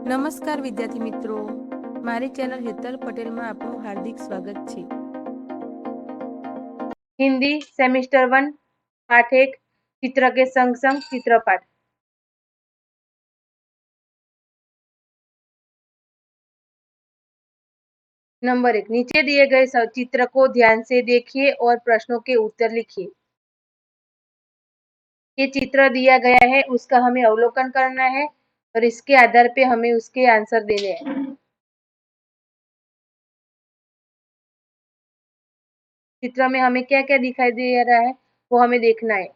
નમસ્કાર વિદ્યાર્થી મિત્રો, મારી ચેનલ હેતલ પટેલમાં આપનું હાર્દિક સ્વાગત છે. हिंदी सेमिस्टर 1 पाठ 1 चित्र के संग संग चित्रपाठ। नंबर 1, नीचे दिए गए चित्र को ध्यान से देखिए और प्रश्नों के उत्तर लिखिए। ये चित्र दिया गया है, उसका हमें अवलोकन करना है और इसके आधार पे हमें उसके आंसर देने हैं। चित्र में हमें क्या क्या दिखाई दे रहा है वो हमें देखना है।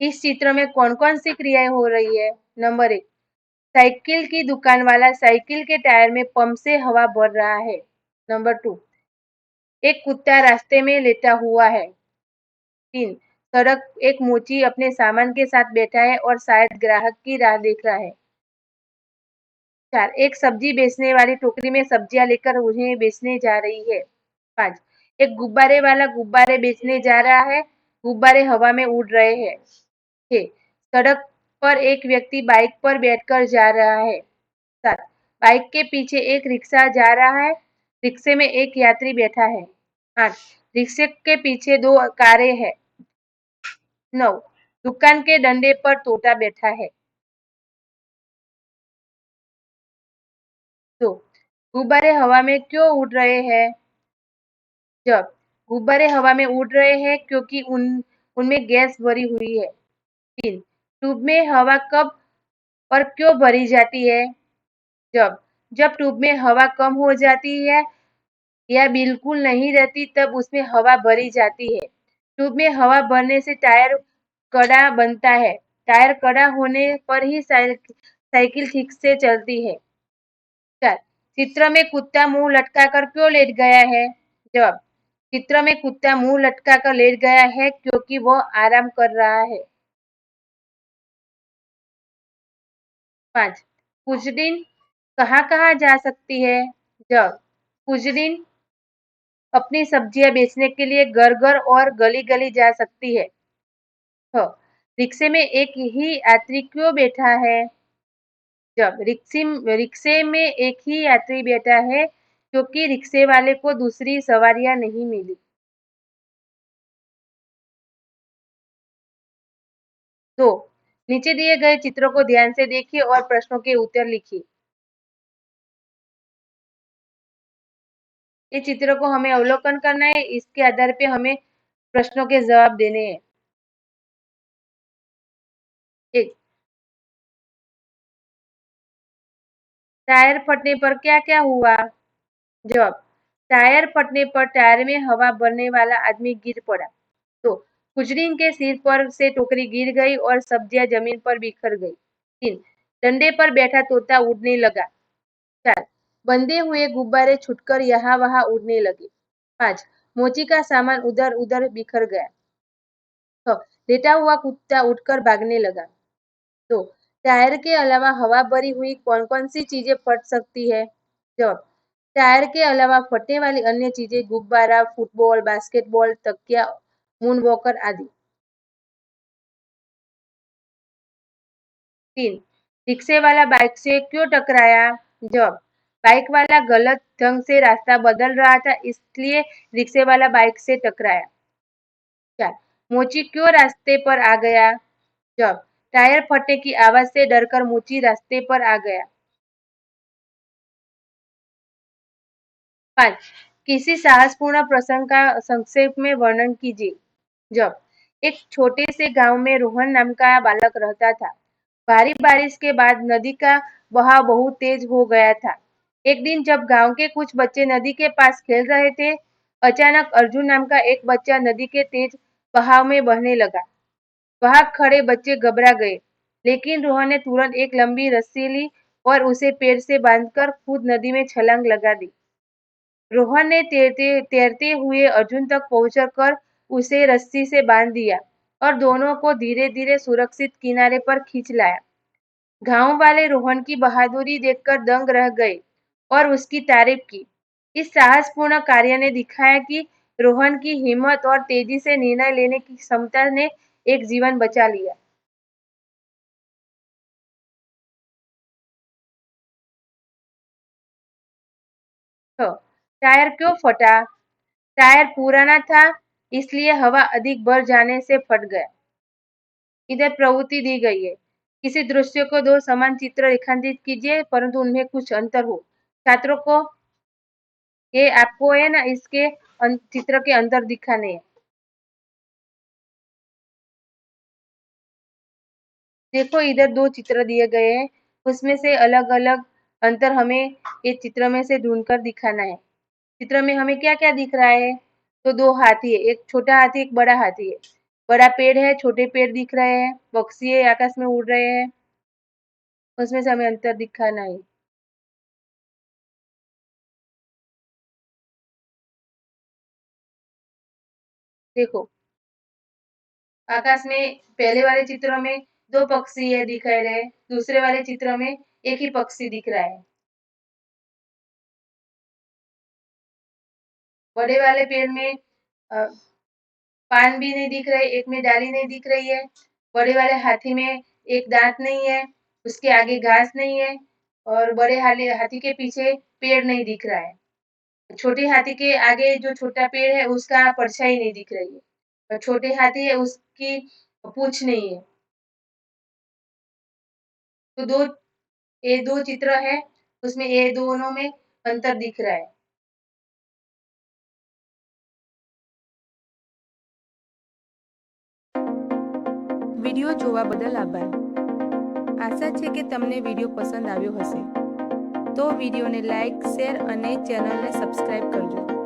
इस चित्र में कौन कौन सी क्रियाएं हो रही है। नंबर 1, साइकिल की दुकान वाला साइकिल के टायर में पंप से हवा भर रहा है। नंबर 2, एक कुत्ता रास्ते में लेटा हुआ है। 3, सड़क एक मोची अपने सामान के साथ बैठा है और शायद ग्राहक की राह देख रहा है। 4, एक सब्जी बेचने वाली टोकरी में सब्जियां लेकर उन्हें बेचने जा रही है। 5, एक गुब्बारे वाला गुब्बारे बेचने जा रहा है, गुब्बारे हवा में उड़ रहे हैं। 6, सड़क पर एक व्यक्ति बाइक पर बैठकर जा रहा है। 7, बाइक के पीछे एक रिक्शा जा रहा है, रिक्शे में एक यात्री बैठा है। 8, रिक्शे के पीछे 2 कारें हैं। 9, दुकान के डंडे पर तोता बैठा है। 2, गुब्बारे हवा में क्यों उड़ रहे हैं। जब गुब्बारे हवा में उड़ रहे हैं क्योंकि उनमें गैस भरी हुई है। 3, ट्यूब में हवा कब और क्यों भरी जाती है। जब ट्यूब में हवा कम हो जाती है या बिल्कुल नहीं रहती तब उसमें हवा भरी जाती है। ट्यूब में हवा भरने से टायर कड़ा बनता है, टायर कड़ा होने पर ही साइकिल ठीक से चलती है। 4, चित्र में कुत्ता मुंह लटकाकर क्यों लेट गया है। जवाब, चित्र में कुत्ता मुंह लटकाकर लेट गया है क्योंकि वह आराम कर रहा है। 5, कुछ दिन कहाँ कहाँ जा सकती है। जवाब, कुछ दिन अपनी सब्जियां बेचने के लिए घर घर और गली गली जा सकती है। 6, रिक्शे में एक ही यात्री क्यों बैठा है। जब रिक्शे में एक ही यात्री बैठा है क्योंकि रिक्शे वाले को दूसरी सवारियां नहीं मिली। 2, नीचे दिए गए चित्रों को ध्यान से देखिए और प्रश्नों के उत्तर लिखिए। इस चित्र को हमें अवलोकन करना है, इसके आधार पे हमें प्रश्नों के जवाब देने हैं। 1, टायर फटने पर क्या क्या हुआ। जवाब, टायर फटने पर टायर में हवा भरने वाला आदमी गिर पड़ा। तो खुजरीन के सिर पर से टोकरी गिर गई और सब्जियां जमीन पर बिखर गई। 3, डंडे पर बैठा तोता उड़ने लगा। 4, बंधे हुए गुब्बारे छूटकर यहाँ वहां उड़ने लगे। 5, मोची का सामान उधर उधर बिखर गया। 6, लेटा हुआ कुत्ता उठकर भागने लगा। तो टायर के अलावा हवा भरी हुई कौन कौन सी चीजें फट सकती है। जवाब, टायर के अलावा फटने वाली अन्य चीजें गुब्बारा, फुटबॉल, बास्केटबॉल, तकिया, मून वॉकर आदि। 3, रिक्शे वाला बाइक से क्यों टकराया। जवाब, बाइक वाला गलत ढंग से रास्ता बदल रहा था इसलिए रिक्शे वाला बाइक से टकराया। 4, मोची क्यों रास्ते पर आ गया। जवाब, टायर फटने की आवाज से डरकर मोची रास्ते पर आ गया। 5, किसी साहसपूर्ण प्रसंग का संक्षेप में वर्णन कीजिए। जब एक छोटे से गांव में रोहन नाम का बालक रहता था। भारी बारिश के बाद नदी का बहाव बहुत तेज हो गया था। एक दिन जब गांव के कुछ बच्चे नदी के पास खेल रहे थे, अचानक अर्जुन नाम का एक बच्चा नदी के तेज बहाव में बहने लगा। वहां खड़े बच्चे घबरा गए, लेकिन रोहन ने तुरंत एक लंबी रस्सी ली और उसे पेड़ से बांधकर खुद नदी में छलांग लगा दी। रोहन ने तैरते हुए अर्जुन तक पहुंचकर उसे रस्सी से बांध दिया और दोनों को धीरे धीरे सुरक्षित किनारे पर खींच लाया। गांव वाले रोहन की बहादुरी देखकर दंग रह गए और उसकी तारीफ की। इस साहसपूर्ण कार्य ने दिखाया कि रोहन की हिम्मत और तेजी से निर्णय लेने की क्षमता ने एक जीवन बचा लिया। टायर क्यों फटा? टायर पुराना था, इसलिए हवा अधिक भर जाने से फट गया। इधर प्रवृत्ति दी गई है। किसी दृश्य को दो समान चित्र रेखांकित कीजिए, परंतु उनमें कुछ अंतर हो। छात्रों को ये आपको है ना इसके चित्र के अंदर दिखाने हैं। देखो इधर दो चित्र दिए गए हैं, उसमें से अलग अलग अंतर हमें ये चित्र में से ढूंढकर दिखाना है। चित्र में हमें क्या क्या दिख रहा है? तो दो हाथी है, एक छोटा हाथी एक बड़ा हाथी है। बड़ा पेड़ है, छोटे पेड़ दिख रहे हैं, पक्षी है आकाश में उड़ रहे हैं, उसमें से हमें अंतर दिखाना है। देखो आकाश में पहले वाले चित्रों में दो पक्षी है दिखाई रहे, दूसरे वाले चित्र में एक ही पक्षी दिख रहा है। बड़े वाले पेड़ में पान भी नहीं दिख रहे, एक में डाली नहीं दिख रही है। बड़े वाले हाथी में एक दांत नहीं है, उसके आगे घास नहीं है, और बड़े हाथी के पीछे पेड़ नहीं दिख रहा है। छोटे हाथी के आगे जो छोटा पेड़ है उसका परछाई नहीं दिख रही है, और छोटे हाथी है उसकी पूंछ नहीं है। तो ये दो चित्र है, उसमें ये दोनों में अंतर दिख रहा है। વિડીયો જોવા બદલ આભાર. આશા છે કે તમને વિડીયો પસંદ આવ્યો હશે. તો વિડીયોને લાઇક, શેર અને ચેનલને સબસ્ક્રાઇબ કરજો.